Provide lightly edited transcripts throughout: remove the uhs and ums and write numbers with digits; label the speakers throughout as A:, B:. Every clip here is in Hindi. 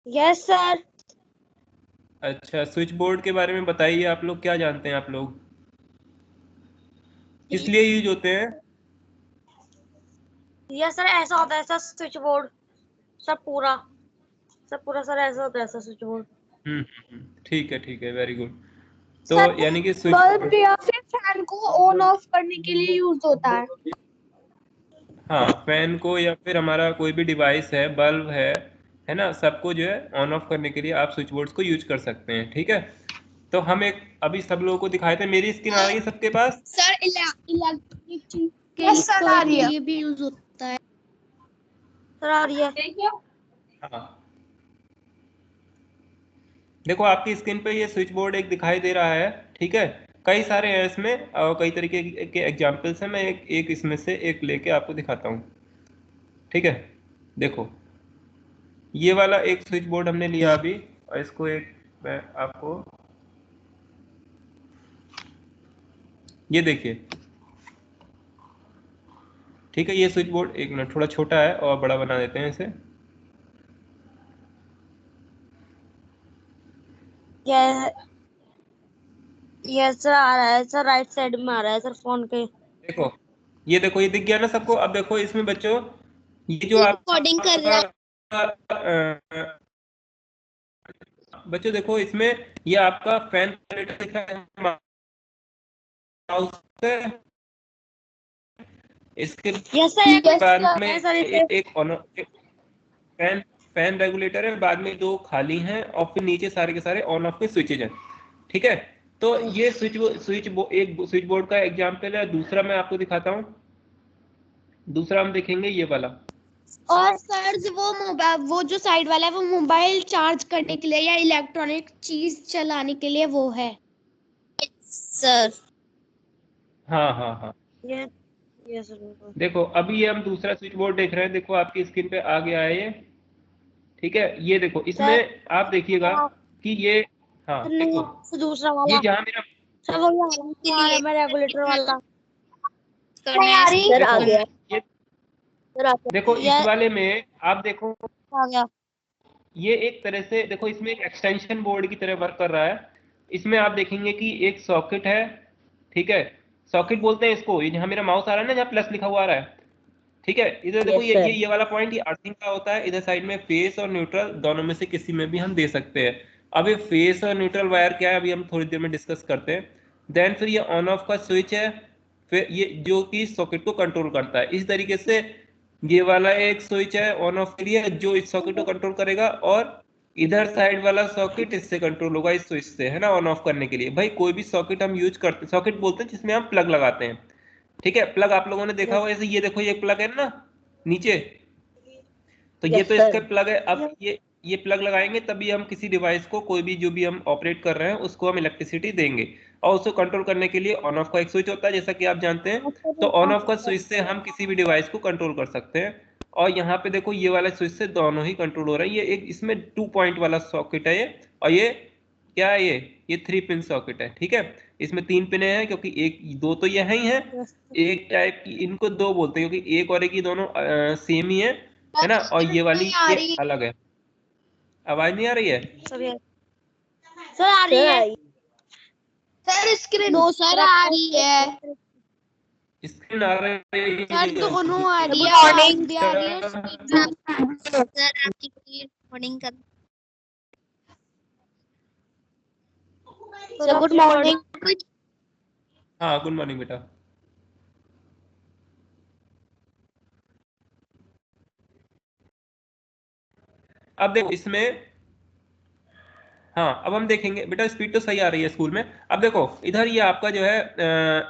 A: Yes sir.
B: अच्छा, स्विच बोर्ड के बारे में बताइए, आप लोग क्या जानते हैं? आप लोग किस लिए यूज होते हैं?
A: यस सर, ऐसा होता है सर स्विच बोर्ड, सब पूरा सर ऐसा होता है सर स्विच बोर्ड।
B: ठीक है, वेरी गुड। तो
A: सर
B: यानी कि स्विच
A: बल्ब या फिर फैन को ऑन ऑफ करने के लिए यूज होता है।
B: हाँ, फैन को या फिर हमारा कोई भी डिवाइस है, बल्ब है ना, सबको जो है ऑन ऑफ करने के लिए आप स्विच बोर्ड्स को यूज कर सकते हैं। ठीक है, तो हम एक अभी सब लोगों को दिखाए थे। मेरी स्क्रीन आ रही है सबके पास?
A: सर इलेक्ट्रिक चीज के लिए भी यूज होता है। सर आ रही है।
B: हाँ, देखो आपकी स्क्रीन पे ये स्विच बोर्ड एक दिखाई दे रहा है। ठीक है, कई सारे हैं इसमें और कई तरीके के एग्जाम्पल्स हैं। मैं एक इसमें से एक लेके आपको दिखाता हूँ। ठीक है, देखो ये वाला एक स्विच बोर्ड हमने लिया अभी, और इसको एक मैं आपको, ये देखिए। ठीक है, ये स्विच बोर्ड एक मिनट थोड़ा छोटा है और बड़ा बना देते हैं इसे।
A: यस सर आ रहा है सर, राइट साइड में आ रहा है सर फोन के।
B: देखो ये दिख गया ना सबको? अब देखो इसमें बच्चों, ये जो
A: रिकॉर्डिंग कर रहा है।
B: आपका बच्चों देखो इसमें, ये आपका फैन दिख रहा है, माउस है। इसके
A: यस सर,
B: बाद में
A: सर
B: एक फैन फैन रेगुलेटर है, बाद में दो खाली हैं, और फिर नीचे सारे के सारे ऑन ऑफ के स्विचेज हैं। ठीक है, तो ये एक स्विच बोर्ड का एग्जांपल है। दूसरा मैं आपको दिखाता हूँ। दूसरा हम देखेंगे ये वाला।
A: और सर वो जो साइड वाला है वो मोबाइल चार्ज करने के लिए या इलेक्ट्रॉनिक चीज चलाने के लिए वो है सर।
B: हाँ,
A: ये सर बिल्कुल।
B: देखो अभी ये हम दूसरा स्विच बोर्ड देख रहे हैं। देखो आपकी स्क्रीन पे आ गया है ये। ठीक है, ये देखो इसमें
A: सर
B: आप देखिएगा कि ये, हाँ
A: नहीं,
B: देखो
A: दूसरा
B: ये
A: वाला
B: जहाँ मेरा,
A: सर वो आ रहा है रेगुलेटर वाला।
C: नहीं आ रही।
A: सर आ
B: देखो
A: गया।
B: ये,
A: सर आ
B: देखो
A: गया।
B: इस वाले में आप देखो,
A: आ गया।
B: ये एक तरह से देखो इसमें एक एक्सटेंशन बोर्ड की तरह वर्क कर रहा है। इसमें आप देखेंगे कि एक सॉकेट है। ठीक है, सॉकेट बोलते हैं इसको। ये जहाँ मेरा माउस आ रहा है ना, जहाँ प्लस लिखा हुआ आ रहा है। ठीक है, इधर देखो ये वाला पॉइंट, ये अर्थिंग का होता है। इधर साइड में फेस और न्यूट्रल दोनों में से किसी में भी हम दे सकते हैं। अब ये फेस और न्यूट्रल वायर क्या है, अभी हम थोड़ी देर में डिस्कस करते हैं। देन फिर ये ऑन ऑफ का स्विच है, फिर ये जो कि सॉकेट को कंट्रोल करता है। इस तरीके से ये वाला एक स्विच है ऑन ऑफ के लिए, जो इस सॉकेट को कंट्रोल करेगा, और इधर साइड वाला सॉकेट इससे कंट्रोल होगा, इस स्विच से, है ना, ऑन ऑफ करने के लिए। भाई कोई भी सॉकेट हम यूज करते, सॉकेट बोलते हैं जिसमें हम प्लग लगाते हैं। ठीक है, प्लग आप लोगों ने देखा होगा, जैसे ये देखो ये प्लग है ना नीचे, तो ये तो इसका प्लग है। अब ये प्लग लगाएंगे तभी हम किसी डिवाइस को, कोई भी जो भी हम ऑपरेट कर रहे हैं उसको हम इलेक्ट्रिसिटी देंगे। और उसको कंट्रोल करने के लिए ऑन ऑफ का एक स्विच होता है, जैसा कि आप जानते हैं। तो ऑन ऑफ का स्विच से हम किसी भी डिवाइस को कंट्रोल कर सकते हैं। और यहाँ पे देखो ये वाला स्विच से दोनों ही कंट्रोल हो रहा है। ये एक इसमें 2 पॉइंट वाला सॉकेट है ये, और ये क्या है, ये 3 पिन सॉकेट है। ठीक है, इसमें 3 पिन है, क्योंकि एक दो तो ये है ही है, एक टाइप की इनको दो बोलते हैं, क्योंकि एक और एक ही दोनों सेम ही है ना, और ये वाली
A: नहीं आ
B: ये
A: रही
B: अलग है। आवाज नहीं आ रही है?
A: सर आ रही है सर, स्क्रीन दो सर आ रही है
B: स्क्रीन आ रही
A: सर, दोनों आ रही है,
C: मॉर्निंग
A: आवाज भी आ रही है और screen भी।
C: सर, आपकी मॉर्निंग कर।
A: Sir good morning.
B: हाँ, गुड मॉर्निंग बेटा। अब देखो इसमें, हाँ अब हम देखेंगे बेटा, स्पीड तो सही आ रही है स्कूल में। अब देखो इधर ये आपका जो है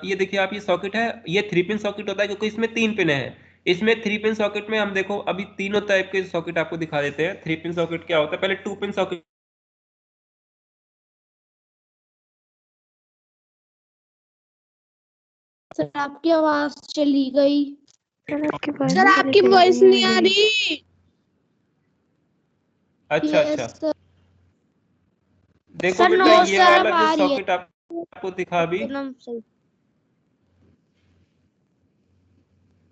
B: ये देखिए आप, ये सॉकेट है, ये 3 पिन सॉकेट होता है, क्योंकि इसमें 3 पिन है। इसमें 3 पिन सॉकेट में हम देखो अभी तीनों टाइप के सॉकेट आपको दिखा देते हैं। 3 पिन सॉकेट क्या होता है, पहले 2 पिन सॉकेट।
A: सर आपकी आवाज चली गई। सर आपकी वॉइस नहीं आ रही।
B: अच्छा अच्छा,
A: यस सर।
B: देखो
A: सर
B: बेटा
A: नो
B: ये
A: सर
B: वाला
A: अब
B: जो
A: आ रही है
B: सॉकेट आपको दिखा अभी,
A: एकदम सही।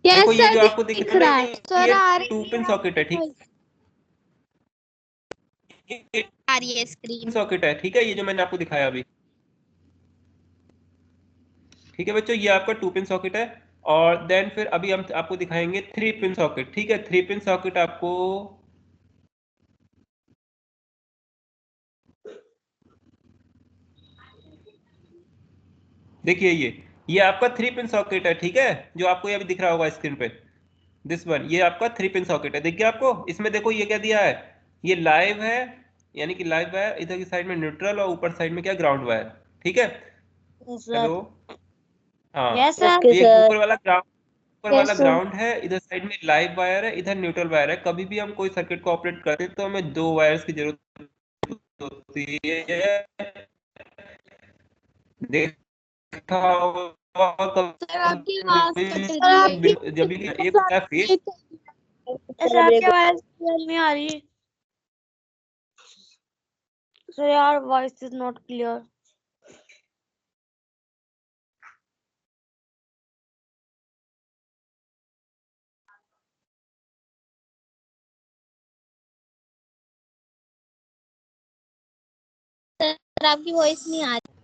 B: देखो
A: यस
B: ये
A: सर
B: जो आपको दिख
A: दिख
B: रहा
A: रहा
B: है
A: है
B: ना,
A: सर,
B: ये
A: आ
B: 2
A: रही
B: पिन
A: है
B: सॉकेट है। ठीक,
C: आ रही है स्क्रीन।
B: सॉकेट है, ठीक है, ये जो मैंने आपको दिखाया अभी। ठीक है बच्चों, ये आपका 2 पिन सॉकेट है। और देन फिर अभी हम आपको दिखाएंगे 3 पिन सॉकेट। ठीक है, 3 पिन सॉकेट आपको देखिए, ये आपका 3 पिन सॉकेट है, ठीक है, जो आपको ये अभी दिख रहा होगा स्क्रीन पे, दिस वन, ये आपका 3 पिन सॉकेट है। देखिए आपको इसमें, देखो ये क्या दिया है, ये लाइव है, यानी कि लाइव वायर, इधर की साइड में न्यूट्रल और ऊपर साइड में क्या, ग्राउंड वायर। ठीक है, हेलो, हाँ,
A: यस सर।
B: तो ये ऊपर वाला ग्राउंड, ऊपर वाला
A: यस सर।
B: ग्राउंड है, इधर साइड में लाइव वायर है, इधर न्यूट्रल वायर है। कभी भी हम कोई सर्किट को ऑपरेट करते हैं तो हमें 2 वायर्स की जरूरत होती है। देखा होगा
A: सर आपकी आवाज कट
B: कभी,
A: रही है।
B: जब भी एक होता है फेस।
A: सर आपकी आवाज क्लियर नहीं आ रही। सर यार voice is not clear.
C: Sir आपकी वॉइस नहीं आ रही।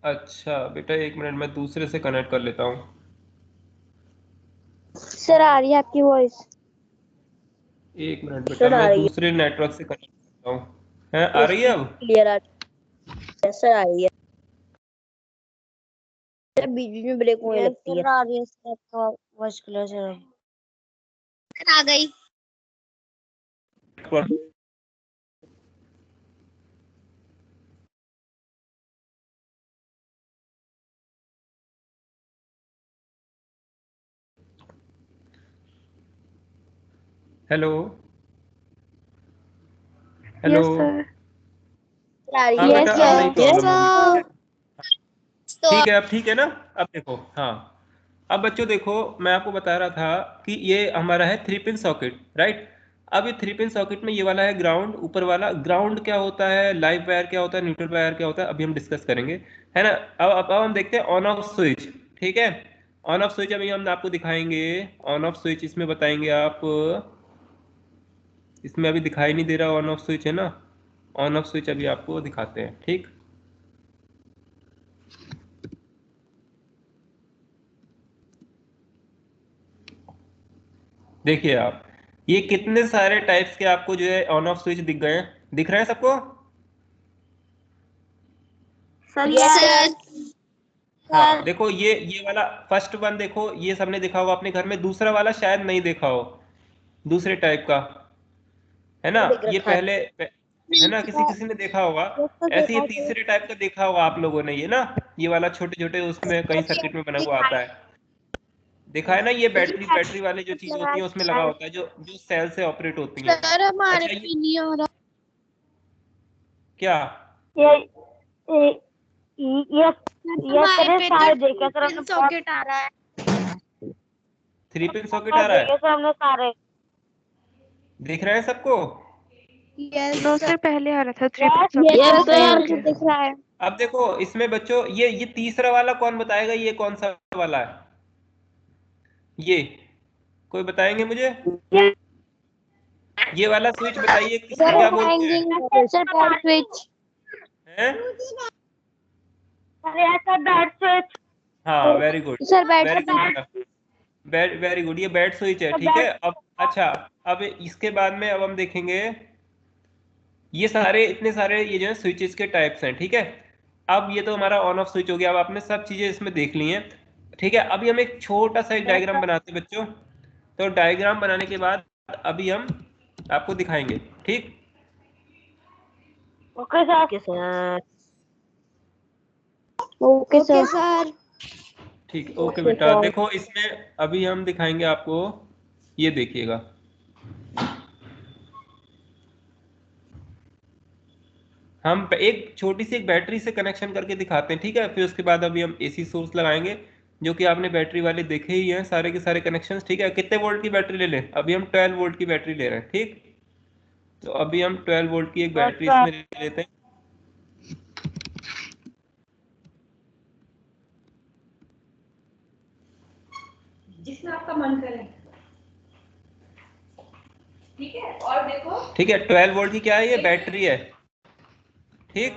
B: अच्छा बेटा, एक मिनट, मैं दूसरे से कनेक्ट कर लेता हूँ।
A: सर आ रही है आपकी वॉइस।
B: एक मिनट बेटा, मैं दूसरे नेटवर्क से कनेक्ट करता हूँ। है, आ रही है अब?
A: क्लियर आ रही है सर, आ रही है। बीच में ब्रेक होने लगती है। आ रही है सर आपका वॉइस क्लियर सर।
C: सर आ गई।
B: हेलो, हेलो,
A: आ रही
B: हाँ
A: है।
B: बेटा, अब नहीं प्रॉब्लम होगी।
C: तो
B: ठीक है, अब ठीक है ना? अब देखो, हाँ, अब बच्चों देखो, मैं आपको बता रहा था कि ये हमारा है 3 पिन सॉकेट, राइट। अब ये 3 पिन सॉकेट में ये वाला है ग्राउंड, ऊपर वाला ग्राउंड क्या होता है, लाइव वायर क्या होता है, न्यूट्रल वायर क्या होता है, अभी हम डिस्कस करेंगे, है ना। अब हम देखते हैं ऑन ऑफ स्विच। ठीक है, ऑन ऑफ स्विच अभी हम आपको दिखाएंगे। ऑन ऑफ स्विच इसमें बताएंगे आप, इसमें अभी दिखाई नहीं दे रहा ऑन ऑफ स्विच, है ना। ऑन ऑफ स्विच अभी आपको दिखाते हैं, ठीक। देखिए आप, ये कितने सारे टाइप्स के आपको जो है ऑन ऑफ स्विच दिख गए हैं, दिख रहे हैं सबको?
C: सर
B: हाँ देखो, ये वाला फर्स्ट वन देखो, ये सबने देखा होगा अपने घर में। दूसरा वाला शायद नहीं देखा हो, दूसरे टाइप का, है ना। ये पहले है ना, किसी किसी ने देखा होगा। ऐसे ये तीसरे टाइप का देखा होगा आप लोगों ने, ये ना, ये वाला छोटे छोटे, उसमें कई सर्किट में बना हुआ आता है, देखा है ना। ये बैटरी बैटरी वाले जो चीज होती है उसमें लगा होता है, जो जो सेल से ऑपरेट होती हैं।
A: सर हमारे
B: अच्छा,
A: पे नहीं आ रहा।
B: क्या?
A: ये ये ये तेरे सारे देखे सर, हमने सॉकेट आ रहा है।
B: 3 पिन सॉकेट आ रहा
A: देखे
B: है,
A: सर हमने सारे।
B: दिख रहे हैं सबको?
A: Yes
D: no
A: sir.
D: सर, पहले आ रहा था 3
A: यस सर
D: पिन।
A: दिख रहा है।
B: अब देखो इसमें बच्चों, ये तीसरा वाला कौन बताएगा, ये कौन सा वाला है? ये कोई बताएंगे मुझे? ये वाला स्विच बताइए, इसको
A: सर
B: क्या बोलते हैं?
A: Hanging sir bat switch.
B: हैं?
A: अरे सर बैट स्विच।
B: हाँ, very good,
A: sir bat
B: very good
A: switch.
B: बेटा, वेरी गुड, ये बैट स्विच है, ठीक है। अब अच्छा, अब इसके बाद में अब हम देखेंगे, ये सारे इतने सारे ये जो है स्विचेस के टाइप्स हैं, ठीक है। अब ये तो हमारा ऑन ऑफ स्विच हो गया, अब आपने सब चीजें इसमें देख ली हैं, ठीक है। अभी हम एक छोटा सा एक डायग्राम बनाते हैं बच्चों। तो डायग्राम बनाने के बाद अभी हम आपको दिखाएंगे, ठीक।
A: Okay sir. Okay sir.
B: ठीक, ओके बेटा, देखो इसमें अभी हम दिखाएंगे आपको, ये देखिएगा, हम एक छोटी सी एक बैटरी से कनेक्शन करके दिखाते हैं, ठीक है। फिर उसके बाद अभी हम एसी सोर्स लगाएंगे, जो कि आपने बैटरी वाले देखे ही हैं सारे के सारे कनेक्शंस, ठीक है। कितने वोल्ट की बैटरी ले लें? अभी हम 12 वोल्ट की बैटरी ले रहे हैं, ठीक। तो अभी हम 12 वोल्ट की एक बैटरी इसमें ले लेते हैं।
E: जिसमें आपका मन करे।
D: ठीक है। और देखो,
B: ठीक है, 12 वोल्ट की क्या है, ये बैटरी है। ठीक,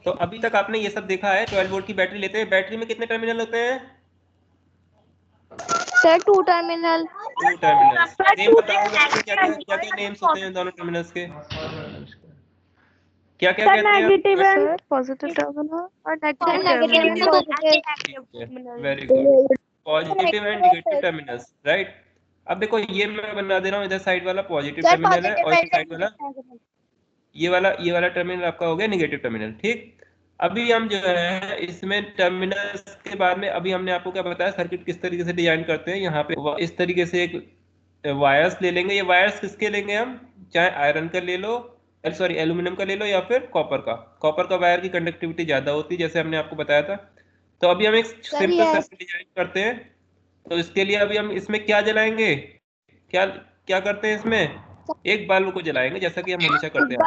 B: तो अभी तक आपने ये सब देखा है। 12 वोल्ट की बैटरी लेते हैं। बैटरी में कितने टर्मिनल होते हैं?
A: Sir 2 terminal.
B: 2 टर्मिनल्स। नेम बताओ बच्चों, क्या क्या नेम्स होते हैं दोनों टर्मिनल्स के? क्या क्या कहते हैं?
A: Negative end
E: sir positive terminal और
A: sir
E: negative
A: negative and positive.
B: Very good, positive and negative terminals, right. अब देखो ये मैं बना दे रहा हूँ, इधर साइड वाला पॉजिटिव
A: सर
B: टर्मिनल है और इस
A: पॉजिटिव
B: साइड वाला ये वाला टर्मिनल आपका हो गया नेगेटिव टर्मिनल। ठीक, अभी हम जो है इसमें टर्मिनल्स के बाद में अभी हमने आपको क्या बताया, सर्किट किस तरीके से डिजाइन करते हैं। यहाँ पे इस तरीके से एक वायर्स ले लेंगे। ये वायर्स किसके लेंगे हम, चाहे आयरन का ले लो, सॉरी एल्यूमिनियम का ले लो, या फिर कॉपर का। कॉपर का वायर की कंडक्टिविटी ज्यादा होती है, जैसे हमने आपको बताया था। तो अभी हम एक सिंपल सर्किट डिजाइन करते हैं। तो इसके लिए अभी हम इसमें क्या जलाएंगे, क्या क्या करते हैं इसमें, एक बल्ब को जलाएंगे, जैसा कि हम हमेशा करते हैं।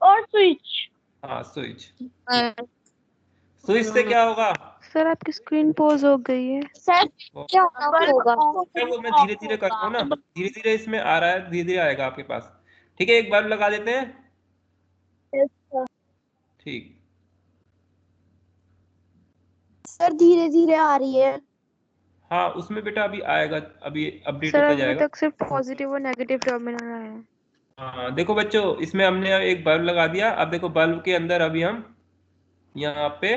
A: और स्विच।
B: हाँ, स्विच। स्विच से क्या होगा?
E: सर आपकी स्क्रीन पॉज हो गई है।
A: सर क्या होगा?
B: वो मैं धीरे धीरे कर रहा हूँ ना, धीरे धीरे इसमें आ रहा है, धीरे धीरे आएगा आपके पास। ठीक है, एक बल्ब लगा देते हैं। ठीक,
A: सर धीरे धीरे आ रही है।
B: हाँ उसमें बेटा अभी आएगा, अभी अपडेट
E: सर
B: होता
E: अभी
B: जाएगा।
E: तक सिर्फ पॉजिटिव और नेगेटिव टर्मिनल आए हैं।
B: हाँ देखो बच्चों, इसमें हमने एक बल्ब लगा दिया। अब देखो बल्ब के अंदर अभी हम यहाँ पे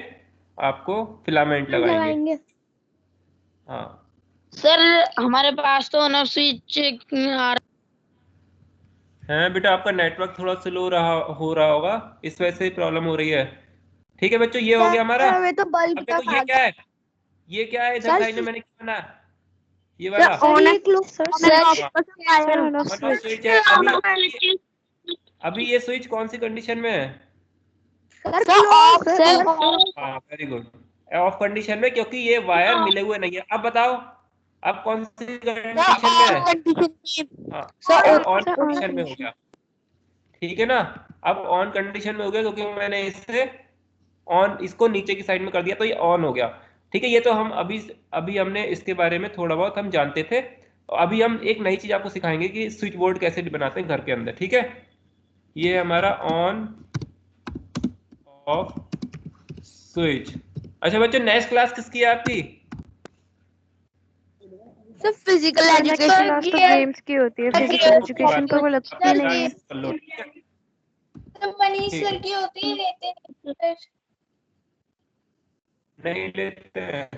B: आपको फिलामेंट लगाएंगे। हाँ
A: सर हमारे पास तो ना स्विच आ
B: है बेटा, आपका नेटवर्क थोड़ा स्लो हो रहा होगा, इस वजह से प्रॉब्लम हो रही है। ठीक है बच्चों, ये हो गया हमारा।
A: हमें तो बल्ब
B: अब देखो
A: तक
B: ये
A: आ
B: क्या है, ये क्या है इधर
A: सर,
B: साइड में मैंने क्या बना, ये वाला
E: ऑन ऑफ स्विच।
B: स्विच है। अभी ये स्विच कौन सी कंडीशन में है? हाँ वेरी गुड, ऑफ कंडीशन में, क्योंकि ये वायर मिले हुए नहीं है। अब बताओ अब कौन सी कंडीशन में है? हाँ अब ऑन कंडीशन में हो गया। ठीक है ना, अब ऑन कंडीशन में हो गया, क्योंकि मैंने इससे ऑन इसको नीचे की साइड में कर दिया, तो ये ऑन हो गया। ठीक है, ये तो हम अभी हमने इसके बारे में थोड़ा बहुत हम जानते थे। अभी हम एक नई चीज आपको सिखाएंगे कि स्विच बोर्ड कैसे बनाते हैं घर के अंदर। ठीक है, ये हमारा ऑन ऑफ स्विच। अच्छा बच्चों, नेक्स्ट क्लास किसकी है आपकी?
A: सर फिजिकल
E: नेक्स्ट क्लास तो गेम्स की होती है, फिजिकल एजुकेशन पर वो लगती नहीं।
A: मनीष सर की होती है, लेते
B: नहीं लेते हैं।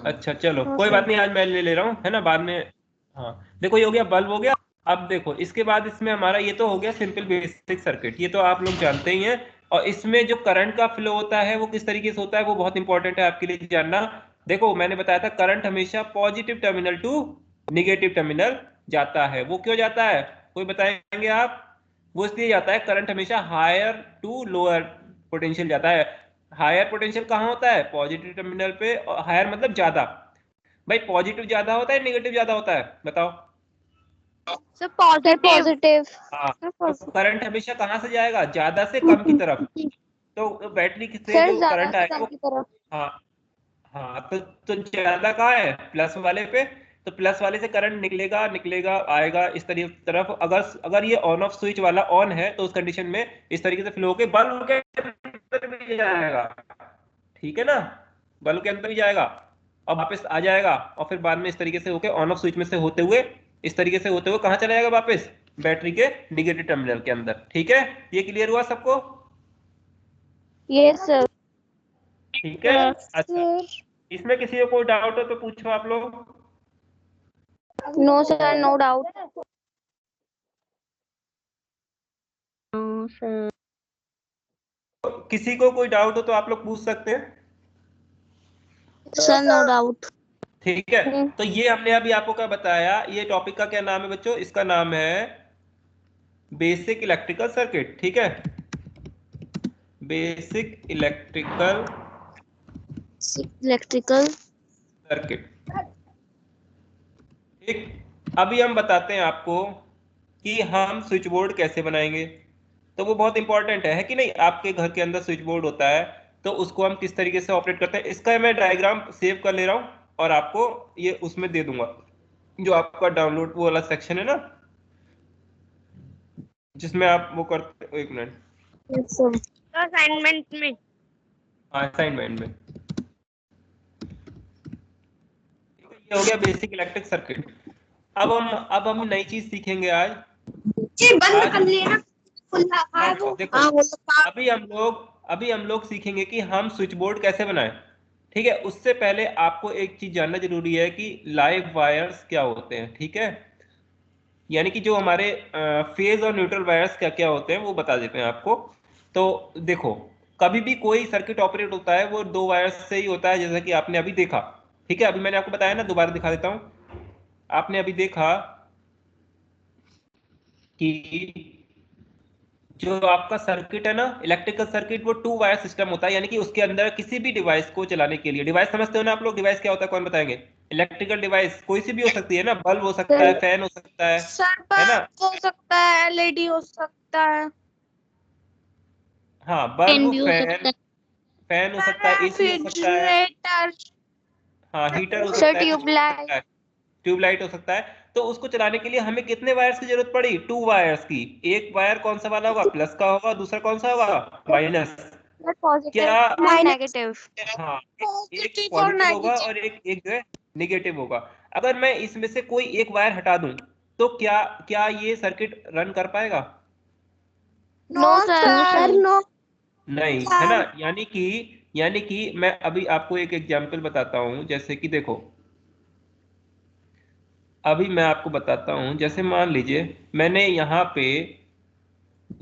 B: अच्छा चलो कोई बात नहीं, आज मैं ले रहा हूँ, है ना, बाद में। हाँ देखो ये हो गया, बल्ब हो गया। अब देखो इसके बाद इसमें हमारा ये तो हो गया सिंपल बेसिक सर्किट, ये तो आप लोग जानते ही हैं। और इसमें जो करंट का फ्लो होता है वो किस तरीके से होता है, वो बहुत इंपॉर्टेंट है आपके लिए जानना। देखो मैंने बताया था करंट हमेशा positive terminal to negative terminal जाता है। वो क्यों जाता है, कोई बताएंगे आप? वो इसलिए जाता है, करंट हमेशा हायर टू लोअर पोटेंशियल जाता है। हायर पोटेंशियल कहाँ होता है, पॉजिटिव टर्मिनल पे। हायर मतलब ज्यादा। भाई पॉजिटिव ज्यादा होता है निगेटिव ज्यादा होता है, बताओ?
A: Sir positive.
B: हाँ, तो करंट हमेशा कहाँ से जाएगा, ज्यादा से कम की तरफ। तो बैटरी से जो करंट आएगा वो, हाँ हाँ, तो ज्यादा कहाँ है, प्लस वाले पे। तो प्लस वाले से करंट निकलेगा निकलेगा आएगा इस तरफ। अगर ये ऑन ऑफ स्विच वाला ऑन है तो उस कंडीशन में इस तरीके से फ्लो होके बल्ब के अंदर भी जाएगा। ठीक है ना, बल्ब के अंदर भी जाएगा और वापस आ जाएगा, और फिर बाद में इस तरीके से होके ऑन ऑफ स्विच में से होते हुए, इस तरीके से होते हुए कहाँ चला जाएगा, वापस बैटरी के निगेटिव टर्मिनल के अंदर। ठीक है, ये क्लियर हुआ सबको?
A: Yes sir.
B: ठीक है, अच्छा इसमें किसी को कोई डाउट हो तो पूछो आप लोग।
A: No sir, no doubt.
B: किसी को कोई डाउट हो तो आप लोग पूछ सकते हैं।
A: Sir no doubt.
B: ठीक है, तो ये हमने अभी आपको क्या बताया, ये टॉपिक का क्या नाम है बच्चों, इसका नाम है बेसिक इलेक्ट्रिकल सर्किट। ठीक है, बेसिक इलेक्ट्रिकल सर्किट। ठीक, अभी हम बताते हैं आपको कि हम स्विच बोर्ड कैसे बनाएंगे। तो वो बहुत इंपॉर्टेंट है कि नहीं, आपके घर के अंदर स्विच बोर्ड होता है तो उसको हम किस तरीके से ऑपरेट करते हैं, इसका मैं डायग्राम सेव कर ले रहा हूं और आपको ये उसमें दे दूंगा। जो आपका डाउनलोड वो वाला सेक्शन है ना, जिसमें आप वो करते हो, एक मिनट,
C: असाइनमेंट में।
B: असाइनमेंट में। ये हो गया बेसिक इलेक्ट्रिक सर्किट। अब हम नई चीज सीखेंगे आज।
A: ये बंद
B: आज
A: कर लेना खुला है वो।
B: देखो,
C: हाँ वो तो
B: अभी हम लोग सीखेंगे कि हम स्विच बोर्ड कैसे बनाएं। ठीक है, उससे पहले आपको एक चीज जानना जरूरी है कि लाइव वायर्स क्या होते हैं। ठीक है, यानी कि जो हमारे फेज और न्यूट्रल वायर्स क्या क्या होते हैं वो बता देते हैं आपको। तो देखो, कभी भी कोई सर्किट ऑपरेट होता है वो दो वायर्स से ही होता है, जैसा कि आपने अभी देखा। ठीक है, अभी मैंने आपको बताया ना, दोबारा दिखा देता हूं। आपने अभी देखा कि जो आपका सर्किट है ना, इलेक्ट्रिकल सर्किट, वो टू वायर सिस्टम होता है, यानी कि उसके अंदर किसी भी डिवाइस को चलाने के लिए, डिवाइस समझते हो ना आप लोग, डिवाइस क्या होता है कौन बताएंगे? इलेक्ट्रिकल डिवाइस कोई सी भी हो सकती है ना, बल्ब हो सकता है, फैन हो सकता है ना।
C: हो सकता है, एलईडी हो सकता है,
B: हाँ,
C: पेन
B: बल्ब,
C: भी हो सकता है,
B: फैन हो सकता है, एसी हो सकता है,
C: रेफ्रिजरेटर,
B: हाँ हीटर हो
C: सर
B: सकता है, कुछ भी हो सकता है, ट्यूबलाइट हो सकता है। तो उसको चलाने के लिए हमें कितने वायर्स की जरूरत पड़ी? टू वायर्स की। एक वायर कौन सा वाला होगा? प्लस का होगा, दूसरा कौन सा होगा? माइनस।
E: पॉजिटिव
B: क्या?
E: And negative.
B: हाँ, एक
C: पॉजिटिव और
B: पॉजिटिव होगा
C: नेगेटिव।
B: और एक जो है निगेटिव होगा। अगर मैं इसमें से कोई एक वायर हटा दूं तो क्या क्या ये सर्किट रन कर पाएगा?
C: नो सर, नो
B: नहीं, है ना। यानी कि मैं अभी आपको एक एग्जांपल बताता हूं, जैसे कि देखो, अभी मैं आपको बताता हूं, जैसे मान लीजिए मैंने यहाँ पे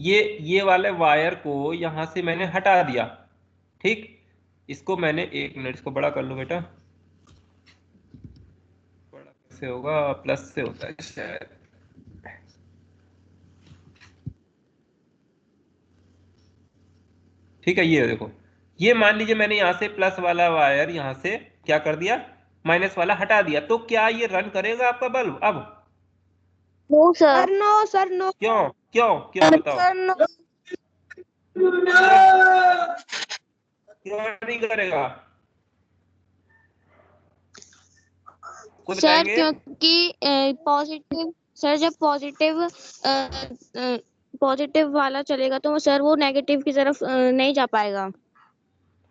B: ये वाले वायर को यहाँ से मैंने हटा दिया। ठीक, इसको मैंने, एक मिनट इसको बड़ा कर लो बेटा। बड़ा कैसे होगा? प्लस से होता है शायद। ठीक है, ये देखो, ये मान लीजिए मैंने यहाँ से प्लस वाला वायर यहाँ से क्या कर दिया, माइनस वाला हटा दिया, तो क्या ये रन करेगा आपका बल्ब अब?
C: नो सर,
B: क्यों? क्यों क्यों बताओ?
C: सर नो,
B: क्यों नहीं करेगा? कोई
C: सर
B: बताएंगे?
C: क्योंकि पॉजिटिव, सर जब पॉजिटिव वाला चलेगा तो सर वो नेगेटिव की तरफ नहीं जा पाएगा।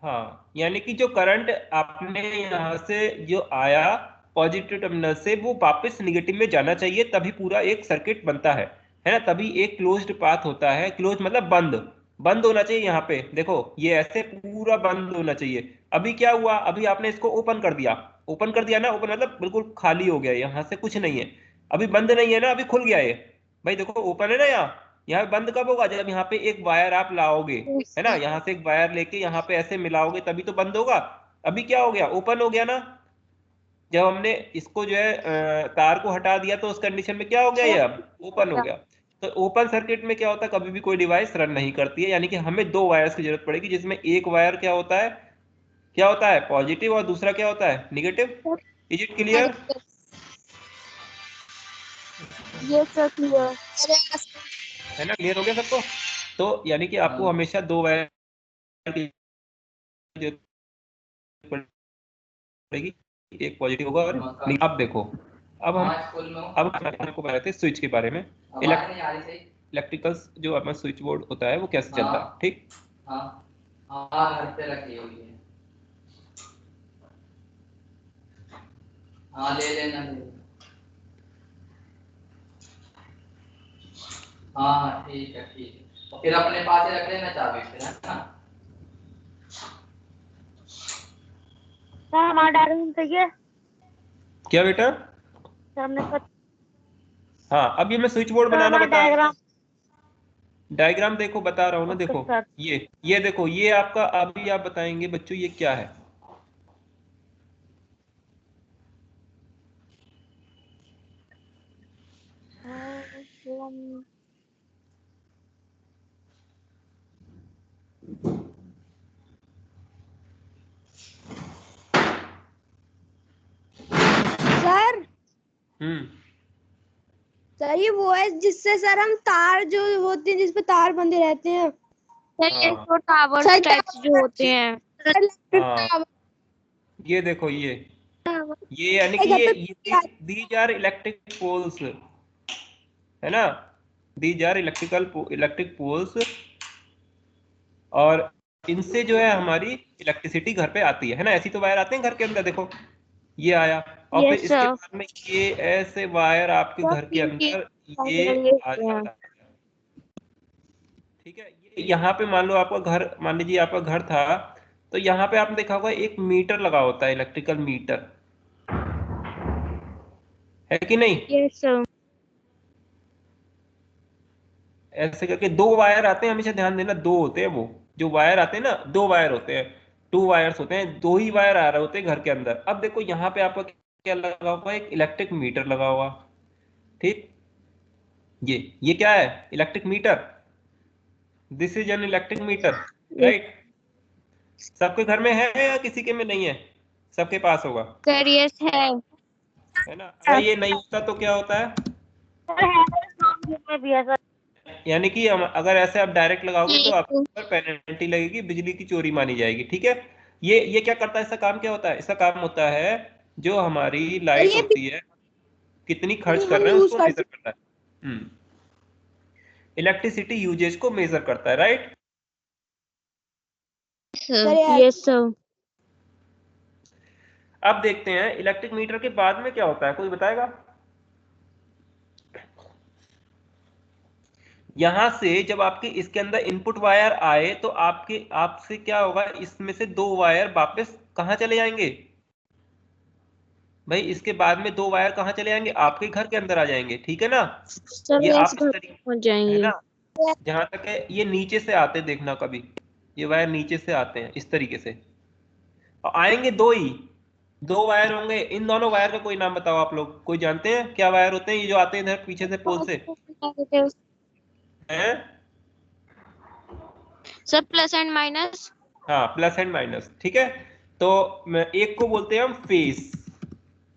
B: हाँ, यानी कि जो करंट आपने यहाँ से जो आया पॉजिटिव टर्मिनल से, वो वापस निगेटिव में जाना चाहिए, तभी पूरा एक सर्किट बनता है ना। तभी एक क्लोज्ड पाथ होता है। क्लोज मतलब बंद, बंद होना चाहिए। यहाँ पे देखो, ये ऐसे पूरा बंद होना चाहिए। अभी क्या हुआ? अभी आपने इसको ओपन कर दिया, ओपन कर दिया ना, ओपन मतलब बिल्कुल खाली हो गया, यहाँ से कुछ नहीं है। अभी बंद नहीं है ना, अभी खुल गया ये। भाई देखो, ओपन है ना यहाँ। यहाँ बंद कब होगा? जब यहाँ पे एक वायर आप लाओगे, है ना, यहाँ से एक वायर लेके यहाँ पे ऐसे मिलाओगे, तभी तो बंद होगा। अभी क्या हो गया? ओपन हो गया ना। जब हमने इसको जो है तार को हटा दिया, तो उस कंडीशन में क्या हो गया? ये अब ओपन हो गया। तो ओपन सर्किट में क्या होता है? कभी भी कोई डिवाइस रन नहीं करती है, यानी कि हमें दो वायर्स की जरूरत पड़ेगी, जिसमें एक वायर क्या होता है, क्या होता है? पॉजिटिव, और दूसरा क्या होता है? निगेटिव। Is it clear?
C: ये सर क्लियर।
B: है ना, क्लियर हो गया सबको? तो यानी कि आपको हमेशा दो वायर की जरूरत पड़ेगी, एक पॉजिटिव होगा और अब देखो, अब हम आपको बता रहे थे स्विच के बारे में। इलेक्ट्रिकल जो अपना स्विच बोर्ड होता है वो कैसे चलता है। ठीक,
D: घर पे रखी हुई है। हाँ ले लेना, ले लेना। हाँ ठीक है, ठीक है। तो फिर अपने पास ही रख लेना चाबी फिर, है ना।
C: हमारा डायग्राम चाहिए
B: क्या बेटा?
C: हमने सब।
B: हाँ, अब ये मैं स्विच बोर्ड बनाना
C: हमारा
B: बता रहा
C: डायग्राम।
B: हूँ। डायग्राम देखो, बता रहा हूँ ना,
C: ओके
B: देखो
C: सर।
B: ये देखो, ये आपका, अभी आप बताएंगे बच्चों ये क्या है।
A: सर
B: हम्म,
A: सर ये वो है जिससे सर हम तार जो होते हैं, जिस पे तार बंधे रहते हैं।
C: सर ये
B: हाँ
C: जो टावर्स
A: सर
C: टाइप्स जो होते हैं।
B: हाँ, ये देखो, ये ये यानी कि ये दीज आर इलेक्ट्रिक पोल्स, है ना, दीज आर इलेक्ट्रिक पोल्स, और इनसे जो है हमारी इलेक्ट्रिसिटी घर पे आती है ना। ऐसी तो वायर आते हैं घर के अंदर, देखो ये आया, और फिर
C: Yes,
B: इसके
C: sir.
B: बाद में ये ऐसे वायर आपके घर के अंदर ये आ जाता है। ठीक है, ये यहाँ पे मान लो आपका घर, मान लीजिए आपका घर था, तो यहाँ पे आपने देखा होगा एक मीटर लगा होता है, इलेक्ट्रिकल मीटर, है कि नहीं?
C: Yes, sir.
B: ऐसे करके दो वायर आते हैं, हमेशा ध्यान देना, दो होते हैं वो जो वायर आते हैं ना, दो वायर होते हैं, 2 वायर्स होते हैं, दो ही वायर आ रहे होते हैं घर के अंदर। अब देखो यहाँ पे आपका क्या लगा हुआ है, एक इलेक्ट्रिक मीटर लगा हुआ, ठीक, ये क्या है, electric meter, this is an electric meter, right. सबके घर में है या किसी के में नहीं है? सबके पास होगा,
C: Sir, yes है।
B: है ना। अगर ये नहीं होता तो क्या होता है, यानी कि अगर ऐसे आप डायरेक्ट लगाओगे तो आपको पेनल्टी लगेगी, बिजली की चोरी मानी जाएगी। ठीक है, ये क्या करता है, इसका काम क्या होता है? इसका काम होता है जो हमारी लाइट होती है कितनी खर्च कर रहे हैं उसको मेजर करता है, इलेक्ट्रिसिटी यूजेज को मेजर करता है, राइट।
C: Yes, sir.
B: अब देखते हैं इलेक्ट्रिक मीटर के बाद में क्या होता है, कोई बताएगा? यहां से जब आपके इसके अंदर इनपुट वायर आए तो आपसे क्या होगा, इसमें से 2 वायर वापस कहां चले जाएंगे भाई? इसके बाद में 2 वायर कहां चले जाएंगे? आपके घर के अंदर आ जाएंगे, ठीक है ना।
C: Sir,
B: ये
C: yes,
B: आप इस
C: घर
B: तरीके,
C: पहुंच
B: है
C: जाएंगे।
B: ना, जहां तक है ये नीचे से आते, देखना कभी ये वायर नीचे से आते हैं इस तरीके से, और आएंगे 2 ही, 2 वायर होंगे। इन दोनों वायर का कोई नाम बताओ आप लोग, कोई जानते हैं क्या वायर होते हैं ये जो आते हैं इधर पीछे से पोल से, हैं?
C: Sir, plus and minus.
B: हाँ, प्लस एंड माइनस, ठीक है। तो एक को बोलते हैं हम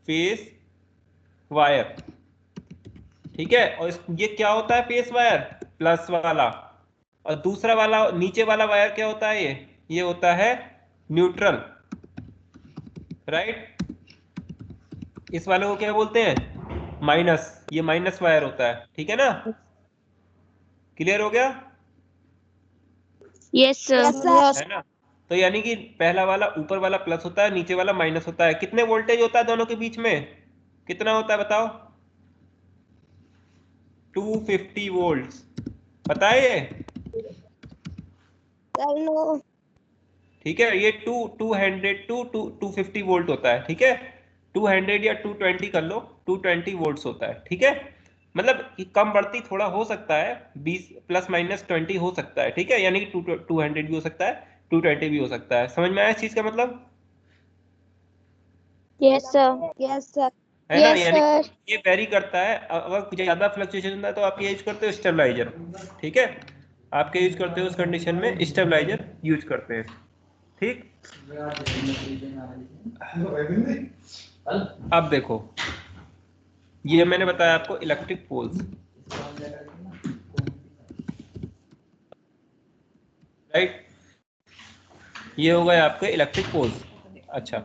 B: फेस वायर, ठीक है। और ये क्या होता है, फेस वायर प्लस वाला, और दूसरा वाला नीचे वाला वायर क्या होता है, ये होता है न्यूट्रल, राइट। इस वाले को क्या बोलते हैं, माइनस, ये माइनस वायर होता है, ठीक है ना। क्लियर हो गया?
C: Yes, sir.
B: है ना। तो यानी कि पहला वाला ऊपर वाला प्लस होता है, नीचे वाला माइनस होता है। कितने वोल्टेज होता है दोनों के बीच में, कितना होता है बताओ? 250 वोल्ट्स, पता है ये? ठीक है, ये 200 टू 250 वोल्ट होता है, ठीक है। 200 या 220 कर लो, 220 वोल्ट्स होता है, ठीक है। मतलब कम बढ़ती थोड़ा हो सकता है, 20 प्लस माइनस 20 हो सकता है, ठीक है। यानी कि 200 भी हो सकता है, 220 भी हो सकता है। समझ में आया इस चीज का मतलब?
C: Yes, sir.
B: है ना, यानी ये वेरी करता है। अगर ज्यादा फ्लक्चुएशन होता है तो आप ये यूज करते हो स्टेबलाइजर, ठीक है। आपके यूज करते हो उस कंडीशन में स्टेबलाइजर यूज करते हैं, ठीक। अब देखो, ये मैंने बताया आपको इलेक्ट्रिक पोल्स, राइट। ये हो गए आपके इलेक्ट्रिक पोल्स। अच्छा,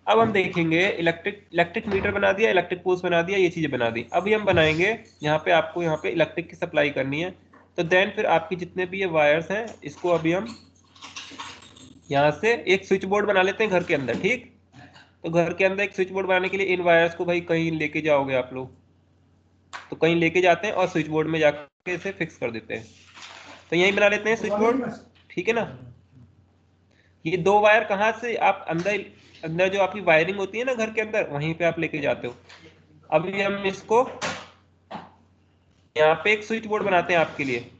B: अब हम देखेंगे इलेक्ट्रिक मीटर बना दिया, इलेक्ट्रिक पोल्स बना दिया, ये चीजें बना दी। अभी हम बनाएंगे यहाँ पे, आपको यहाँ पे इलेक्ट्रिक की सप्लाई करनी है, तो देन फिर आपकी जितने भी ये वायर्स हैं इसको अभी हम यहाँ से एक स्विच बोर्ड बना लेते हैं घर के अंदर, ठीक। तो घर के अंदर एक स्विच बोर्ड बनाने के लिए इन वायर्स को भाई कहीं लेके जाओगे आप लोग, तो कहीं लेके जाते हैं और स्विच बोर्ड में जाके इसे फिक्स कर देते हैं। तो यहीं बना लेते हैं स्विच बोर्ड, ठीक है ना। ये 2 वायर कहाँ से आप अंदर जो आपकी वायरिंग होती है ना घर के अंदर, वहीं पे आप लेके जाते हो। अभी हम इसको यहाँ पे एक स्विच बोर्ड बनाते हैं आपके लिए,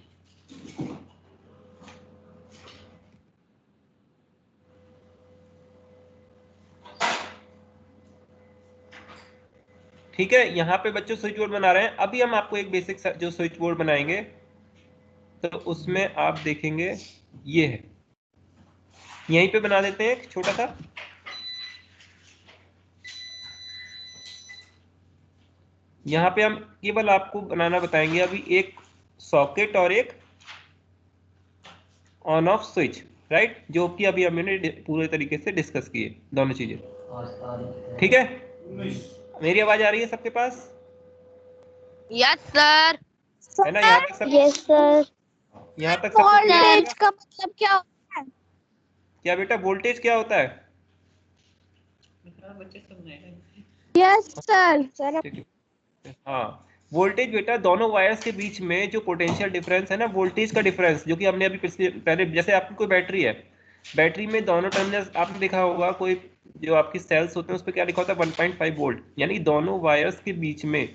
B: ठीक है। यहाँ पे बच्चों स्विच बोर्ड बना रहे हैं। अभी हम आपको एक बेसिक जो स्विच बोर्ड बनाएंगे तो उसमें आप देखेंगे ये है, यहीं पे बना देते हैं एक छोटा सा। यहाँ पे हम केवल आपको बनाना बताएंगे अभी एक सॉकेट और एक ऑन ऑफ स्विच, राइट, जो कि अभी हमने पूरे तरीके से डिस्कस किए दोनों चीजें, ठीक है। मेरी आवाज आ रही है सबके पास?
C: Yes sir.
B: है ना यहाँ तक सब?
C: Yes sir.
B: यहाँ तक सबको clear है?
A: वोल्टेज का मतलब क्या होता है?
B: क्या बेटा वोल्टेज क्या होता है?
A: Yes sir.
B: ठीक है। हाँ, वोल्टेज बेटा दोनों वायर्स के बीच में जो पोटेंशियल डिफरेंस है ना, वोल्टेज का डिफरेंस, जो कि हमने अभी पहले जैसे आपकी कोई बैटरी है, बैटरी में दोनों टर्मिनल आपने देखा होगा, कोई जो आपकी सेल्स होते हैं उस पर क्या लिखा होता है 1.5 वोल्ट, यानी दोनों वायर्स के बीच में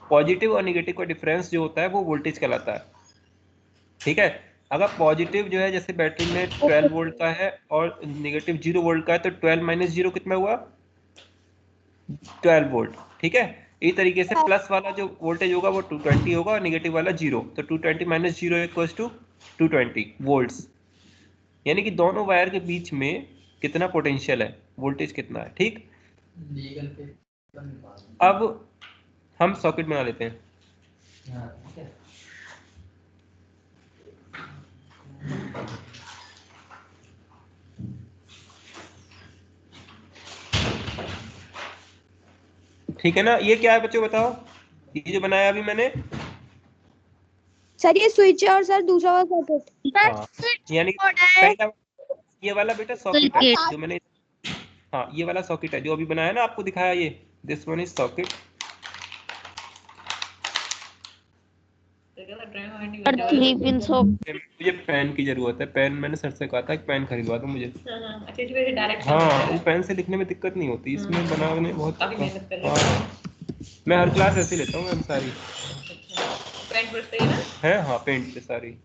B: पॉजिटिव और निगेटिव का डिफरेंस जो होता है वो वोल्टेज कहलाता है। ठीक है, अगर पॉजिटिव जो है जैसे बैटरी में 12 वोल्ट का है और निगेटिव 0 वोल्ट का है, तो 12 माइनस 0 कितना हुआ? 12 वोल्ट। ठीक है, इसी तरीके से प्लस वाला जो वोल्टेज होगा वो 220 होगा और निगेटिव वाला 0, तो 220 माइनस 0 इक्वल्स टू 220 वोल्ट्स, यानी कि दोनों वायर के बीच में कितना पोटेंशियल है, वोल्टेज कितना है। ठीक, अब हम सॉकेट बना लेते हैं। ठीक है ना, ये क्या है बच्चों बताओ, ये जो बनाया अभी मैंने?
A: सर ये स्विच है और सर दूसरा वाला सॉकेट।
B: हाँ, यानी पहला ये वाला बेटा सॉकेट है जो मैंने, हाँ ये वाला सॉकेट है जो अभी बनाया ना, आपको दिखाया ये, दिस वन इज सॉकेट। मुझे पेन की जरूरत है, पेन मैंने सर से कहा था कि पेन खरीदवा दो मुझे। हाँ, वो पेन से लिखने में दिक्कत नहीं होती, इसमें बनाने बहुत, हाँ मैं हर क्लास ऐसे लेता हूँ मैम सारी। है हाँ, पेंट पे सारी।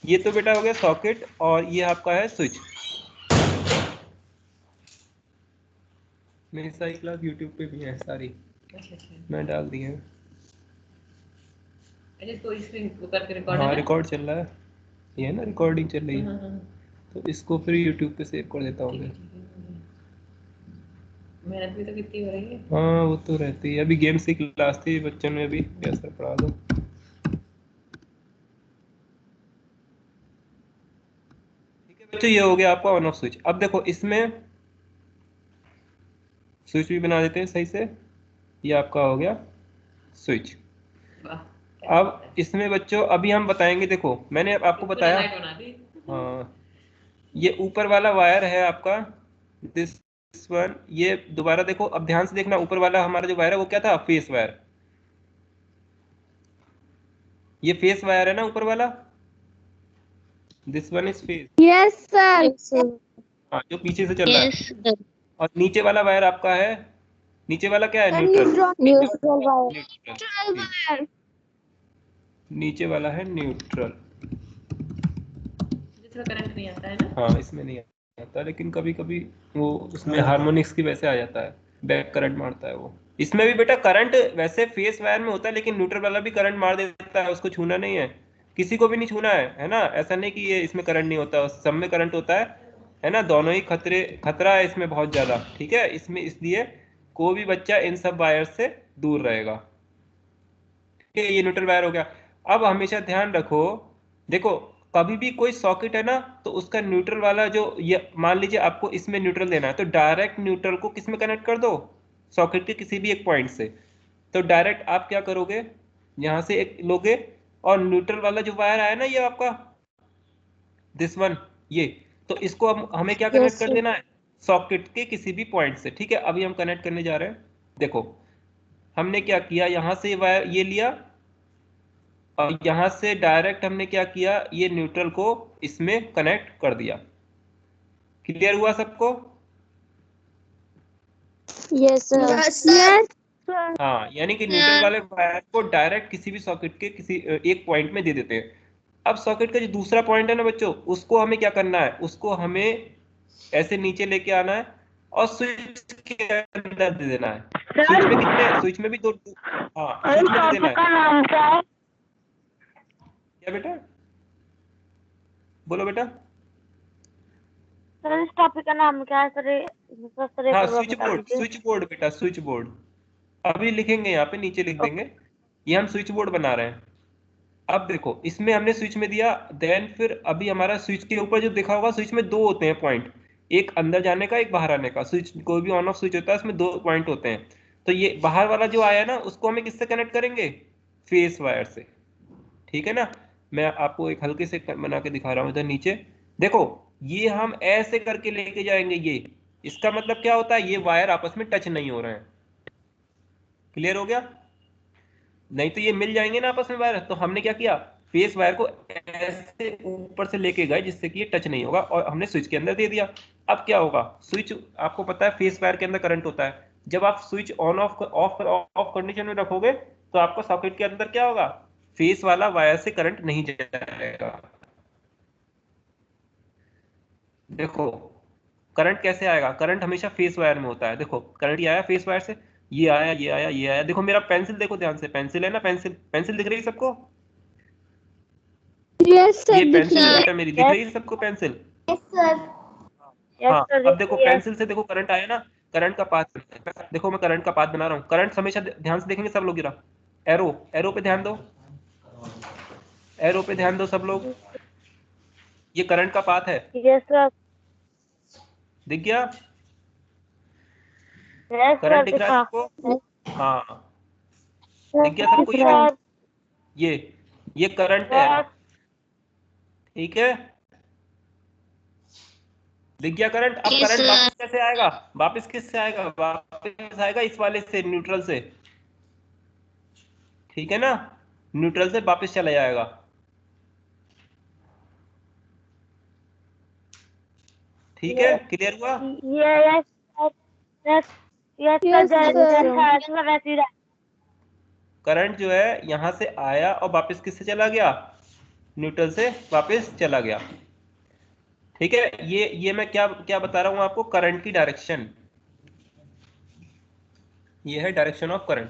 B: ये तो बेटा हो गया सॉकेट, और ये आपका है स्विच। मेरी सारी क्लास यूट्यूब पे भी है सारी, मैं डाल दी है। हाँ रिकॉर्ड चल रहा है, ये है ना रिकॉर्डिंग चल रही है, तो इसको फिर यूट्यूब पे सेव कर देता हूँ मैं।
F: मेहनत भी तो कितनी हो रही है।
B: हाँ वो तो रहती है, अभी गेम्स की क्लास थी, बच्चों ने अभी कैसे पढ़ा दो। ठीक है बच्चों, ये हो गया आपका ऑन ऑफ स्विच। अब देखो इसमें स्विच भी बना देते हैं सही से, ये आपका हो गया स्विच। अब इसमें बच्चों अभी हम बताएंगे, देखो मैंने आपको बताया, हाँ ये ऊपर वाला वायर है आपका, दिस वन, ये दोबारा देखो, अब ध्यान से देखना, ऊपर वाला हमारा जो वायर है वो क्या था? Face wire. ये फेस वायर है ना ऊपर वाला, this one is face.
A: Yes sir.
B: हाँ, जो पीछे से चल रहा है। और नीचे वाला वायर आपका है, नीचे वाला क्या है?
A: Neutral
B: neutral. नीचे वाला है न्यूट्रल,
F: जिसमें करंट नहीं आता है ना।
B: हाँ इसमें नहीं आता, लेकिन कभी कभी वो उसमें हार्मोनिक्स की वजह से आ जाता है, बैक करंट मारता है वो। इसमें भी बेटा करंट वैसे फेस वायर में होता है, लेकिन न्यूट्रल वाला भी करंट मार देता है, उसको छूना नहीं है, किसी को भी नहीं छूना है ना, ऐसा नहीं कि ये इसमें करंट नहीं होता, सब में करंट होता है ना, दोनों ही खतरा है इसमें बहुत ज्यादा। ठीक है, इसमें इसलिए कोई भी बच्चा इन सब वायर से दूर रहेगा। ठीक है, ये न्यूट्रल वायर हो गया। अब हमेशा ध्यान रखो, देखो कभी भी कोई सॉकेट है ना, तो उसका न्यूट्रल वाला जो, ये मान लीजिए आपको इसमें न्यूट्रल देना है, तो डायरेक्ट न्यूट्रल को किस में कनेक्ट कर दो? सॉकेट के किसी भी एक पॉइंट से। तो डायरेक्ट आप क्या करोगे, यहां से एक लोगे, और न्यूट्रल वाला जो वायर आया ना ये आपका, दिस वन, ये, तो इसको हमें क्या कनेक्ट कर देना है? सॉकेट के किसी भी पॉइंट से। ठीक है, अभी हम कनेक्ट करने जा रहे हैं। देखो हमने क्या किया, यहां से वायर ये लिया, और यहां से डायरेक्ट हमने क्या किया, ये न्यूट्रल को इसमें कनेक्ट कर दिया। क्लियर हुआ सबको?
A: Yes sir.
B: हाँ, यानी कि न्यूट्रल वाले वायर को डायरेक्ट किसी भी सॉकेट के किसी एक पॉइंट में दे देते हैं। अब सॉकेट का जो दूसरा पॉइंट है ना बच्चों, उसको हमें क्या करना है, उसको हमें ऐसे नीचे लेके आना है और स्विच के अंदर दे देना है। स्विच में कितने, स्विच में भी दो, हाँ स्विच में दे देना है। क्या बेटा, बोलो बेटा।
C: सर इस टॉपिक का नाम क्या है सर?
B: हाँ स्विच बोर्ड बेटा, स्विच बोर्ड। अभी लिखेंगे यहाँ पे, नीचे लिख देंगे, ये हम स्विच बोर्ड बना रहे हैं। अब देखो इसमें हमने स्विच में दिया, देन फिर अभी हमारा स्विच के ऊपर जो देखा होगा, स्विच में दो होते हैं पॉइंट, एक अंदर जाने का, एक बाहर आने का। स्विच, कोई भी ऑन ऑफ स्विच होता है उसमें 2 पॉइंट होते हैं। तो ये बाहर वाला जो आया ना, उसको हमें किससे कनेक्ट करेंगे? फेस वायर से, ठीक है ना। मैं आपको एक हल्के से बना के दिखा रहा हूँ इधर नीचे। देखो ये हम ऐसे करके लेके जाएंगे, ये इसका मतलब क्या होता है? ये वायर आपस में टच नहीं हो रहे हैं। क्लियर हो गया? नहीं तो ये मिल जाएंगे ना आपस में वायर। तो हमने क्या किया, फेस वायर को ऐसे ऊपर से लेके गए जिससे कि ये टच नहीं होगा, और हमने स्विच के अंदर दे दिया। अब क्या होगा, स्विच, आपको पता है फेस वायर के अंदर करंट होता है। जब आप switch on off of of condition में रखोगे तो आपको सॉकेट के अंदर क्या होगा, फेस वाला वायर से करंट नहीं जाएगा। देखो करंट कैसे आएगा, करंट हमेशा फेस वायर में होता है। देखो करंट ये आया फेस वायर से, ये आया, ये आया, ये आया। देखो मेरा पेंसिल देखो ध्यान से, पेंसिल है ना, पेंसिल, पेंसिल दिख रही है सबको?
A: यस
B: ये
A: सर, दिख
B: पेंसिल
A: रही
B: है
A: है।
B: बेटा मेरी, दिख रही है सबको पेंसिल?
A: Yes sir.
B: हाँ अब देखो पेंसिल से देखो करंट आया ना, करंट का पाथ, देखो मैं करंट का पाथ बना रहा हूँ। करंट हमेशा ध्यान से देखेंगे सब लोग, गिरा एरो, एरो पे ध्यान दो, एरो पे ध्यान दो सब लोग। ये करंट का पाथ है,
C: यस सर।
B: दिख गया?
C: यस
B: करंट
C: सर,
B: दिख रहा है
C: दिखा।
B: सबको? हाँ दिख गया सबको? ये ये करंट है, ठीक है, दिख गया करंट। अब
A: यस
B: करंट
A: सर।
B: वापस कैसे आएगा, वापस किससे आएगा, वापस आएगा इस वाले से, न्यूट्रल से, ठीक है ना, न्यूट्रल से वापस चला जाएगा। ठीक है, क्लियर हुआ?
C: Yes yes yes
A: yes sir.
C: Sir.
B: Current जो है यहां से आया और वापस किससे चला गया, न्यूट्रल से वापस चला गया। ठीक है, ये मैं क्या क्या बता रहा हूं आपको, करंट की डायरेक्शन, ये है direction of current.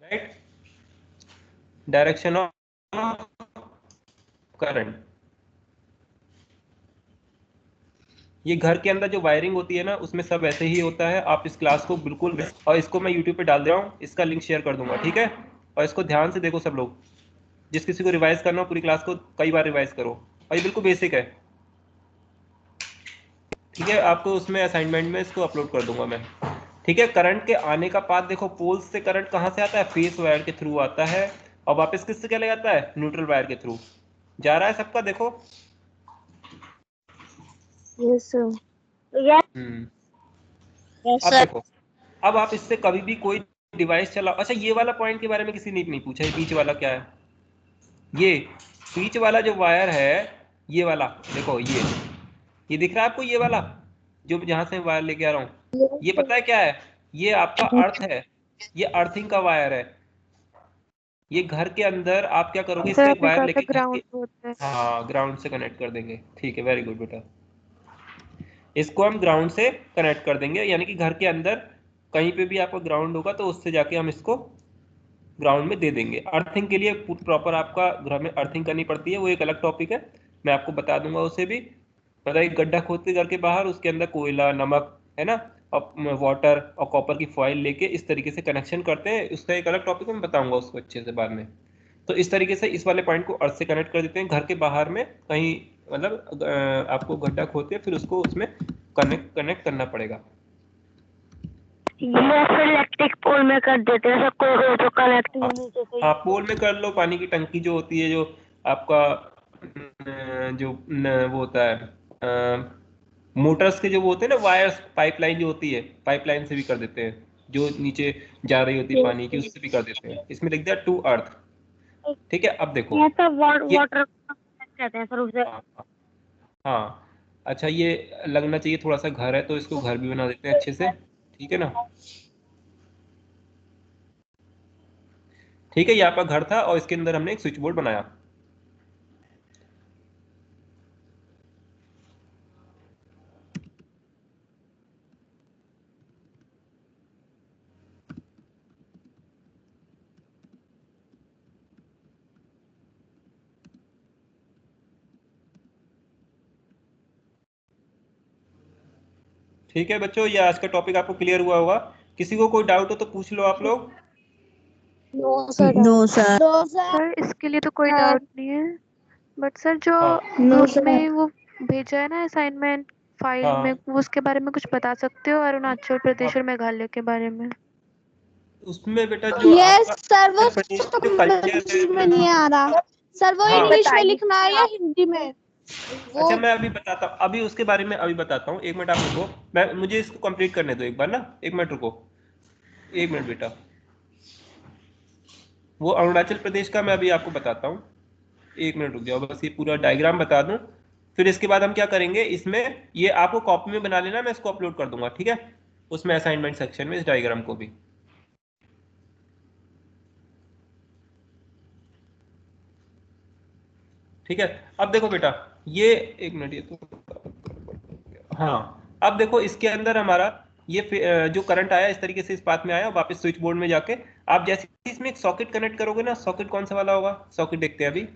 B: Right, direction of current. ये घर के अंदर जो वायरिंग होती है ना, उसमें सब ऐसे ही होता है। आप इस क्लास को बिल्कुल, और इसको मैं यूट्यूब पे डाल दे रहा हूँ, इसका लिंक शेयर कर दूंगा, ठीक है। और इसको ध्यान से देखो सब लोग, जिस किसी को रिवाइज करना हो पूरी क्लास को कई बार रिवाइज करो, और ये बिल्कुल बेसिक है, ठीक है। आपको उसमें असाइनमेंट में इसको अपलोड कर दूंगा मैं, ठीक है। करंट के आने का पाथ देखो, पोल्स से करंट कहाँ से आता है, फेस वायर के थ्रू आता है, और वापस किससे चला जाता है, न्यूट्रल वायर के थ्रू जा रहा है सबका, देखो।
C: Yes sir. यस
B: अब
C: सर।
B: देखो, अब आप इससे कभी भी कोई डिवाइस चलाओ। अच्छा ये वाला पॉइंट के बारे में किसी ने नहीं पूछा, ये बीच वाला क्या है, ये बीच वाला जो वायर है, ये वाला देखो, ये दिख रहा है आपको, ये वाला जो जहां से वायर लेके आ रहा हूँ, ये पता है क्या है, ये आपका अर्थ है, ये अर्थिंग का वायर है। ये घर के अंदर आप क्या करोगे, इससे
E: सर
B: एक
E: आपने
B: वायर
E: कहा था
B: लेके घर
E: ग्राउंड
B: के,
E: होता है।
B: हाँ ग्राउंड से कनेक्ट कर देंगे, ठीक है, वेरी गुड बेटा। इसको हम ग्राउंड से कनेक्ट कर देंगे, यानी कि घर के अंदर कहीं पे भी आपका ग्राउंड होगा तो उससे जाके हम इसको ग्राउंड में दे देंगे। अर्थिंग के लिए प्रॉपर आपका घर में अर्थिंग करनी पड़ती है, वो एक अलग टॉपिक है, मैं आपको बता दूंगा उसे भी। पता है, गड्ढा खोदते घर के बाहर, उसके अंदर कोयला, नमक है ना, और वाटर और कॉपर की फॉइल लेके इस तरीके से कनेक्शन करते हैं, उसका एक अलग टॉपिक है, मैं बताऊंगा उसको अच्छे से बाद में। तो इस तरीके से इस वाले पॉइंट को अर्थ से कनेक्ट कर देते हैं, घर के बाहर में कहीं, मतलब आपको गड्ढा खोदते फिर उसको उसमें कनेक्ट कनेक्ट करना पड़ेगा।
C: ये फिर इलेक्ट्रिक पोल में कर देते हैं सबको, जो कनेक्टिंग
B: हाँ,
C: नीचे से।
B: हाँ पोल में कर लो, पानी की टंकी जो होती है, जो आपका जो वो होता है, मोटर्स के जो वो होते हैं ना वायर्स, पाइपलाइन जो होती है, पाइपलाइन से भी कर देते हैं, जो नीचे जा रही होती है पानी की, उससे भी कर देते हैं। इसमें लिख दिया टू अर्थ, ठीक है। अब देखो
C: ये तो
B: ये,
C: वाटर कहते हैं सर उसे।
B: हाँ हाँ, अच्छा ये लगना चाहिए थोड़ा सा घर है, तो इसको घर भी बना देते हैं अच्छे से, ठीक है ना। ठीक है, ये आपका घर था और इसके अंदर हमने एक स्विच बोर्ड बनाया। ठीक है बच्चों, ये आज का टॉपिक आपको क्लियर हुआ होगा। किसी को कोई डाउट हो तो पूछ लो आप लोग।
C: No sir.
A: No sir.
E: Sir इसके लिए तो कोई
A: सर।
E: डाउट नहीं है, बट सर जो
B: हाँ
A: नो
E: उसमें वो भेजा है ना असाइनमेंट फाइल
B: हाँ
E: में, वो उसके बारे में कुछ बता सकते हो अरुणाचल प्रदेश और मेघालय के बारे में?
B: उसमें बेटा जो
A: यस
B: आपका
A: सर, वो
B: उत्तर प्रदेश जो कल्चर
A: समझ में
B: है,
A: नहीं आ रहा सर, वो
B: हाँ
A: इंग्लिश में लिखना है या हिंदी में? वो
B: अच्छा मैं अभी बताता हूँ, अभी उसके बारे में अभी बताता हूँ, एक मिनट आप रुको, मैं मुझे इसको कंप्लीट करने दो एक बार ना, एक मिनट रुको, एक मिनट बेटा। वो अरुणाचल प्रदेश का मैं अभी आपको बताता हूँ, एक मिनट रुक जाओ, बस ये पूरा डायग्राम बता दूं, फिर इसके बाद हम क्या करेंगे, इसमें ये आपको कॉपी में बना लेना, मैं इसको अपलोड कर दूंगा, ठीक है, उसमें असाइनमेंट सेक्शन में इस डायग्राम को भी। ठीक है, अब देखो बेटा, ये एक मिनट, ये तो हाँ, अब देखो इसके अंदर हमारा ये जो करंट आया इस तरीके से इस पाथ में आया, वापस स्विच बोर्ड में जाके आप जैसे ही इसमें एक सॉकेट कनेक्ट करोगे ना, सॉकेट कौन सा वाला होगा, सॉकेट देखते हैं अभी,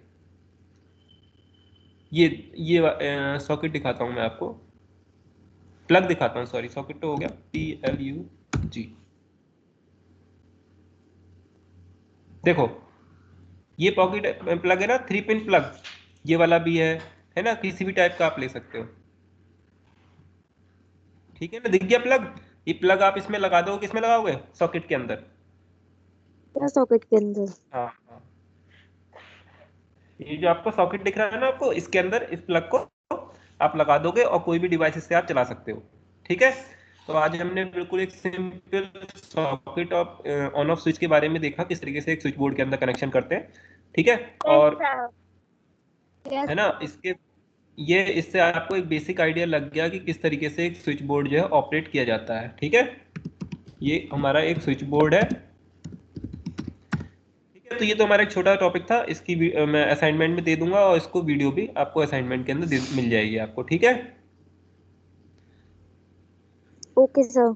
B: ये सॉकेट दिखाता हूं मैं आपको, प्लग दिखाता हूं, सॉरी सॉकेट तो हो गया, PLUG। देखो ये पॉकेट प्लग है ना, 3 पिन प्लग, ये वाला भी है ना, किसी भी टाइप का आप ले सकते हो, ठीक है ना, दिख गया प्लग, ये प्लग आप इसमें लगा दो, किसमें लगाओगे, सॉकेट के अंदर,
C: क्या सॉकेट के अंदर?
B: हाँ हाँ, ये जो आपको सॉकेट दिख रहा है ना आपको, इसके अंदर इस प्लग को आप लगा दोगे और कोई भी डिवाइस से आप चला सकते हो, ठीक है। तो आज हमने बिल्कुल एक simple socket on off switch के बारे में देखा, किस तरीके से एक स्विच बोर्ड के अंदर कनेक्शन करते हैं, ठीक है, और है ना, इसके ये इससे आपको एक बेसिक आइडिया लग गया कि किस तरीके से एक स्विच बोर्ड जो है ऑपरेट किया जाता है, ठीक है, ये हमारा एक स्विच बोर्ड है, ठीक है। तो ये तो हमारा एक छोटा टॉपिक था, इसकी मैं असाइनमेंट में दे दूंगा और इसको वीडियो भी आपको असाइनमेंट के अंदर मिल जाएगी आपको, ठीक है।
C: Okay sir.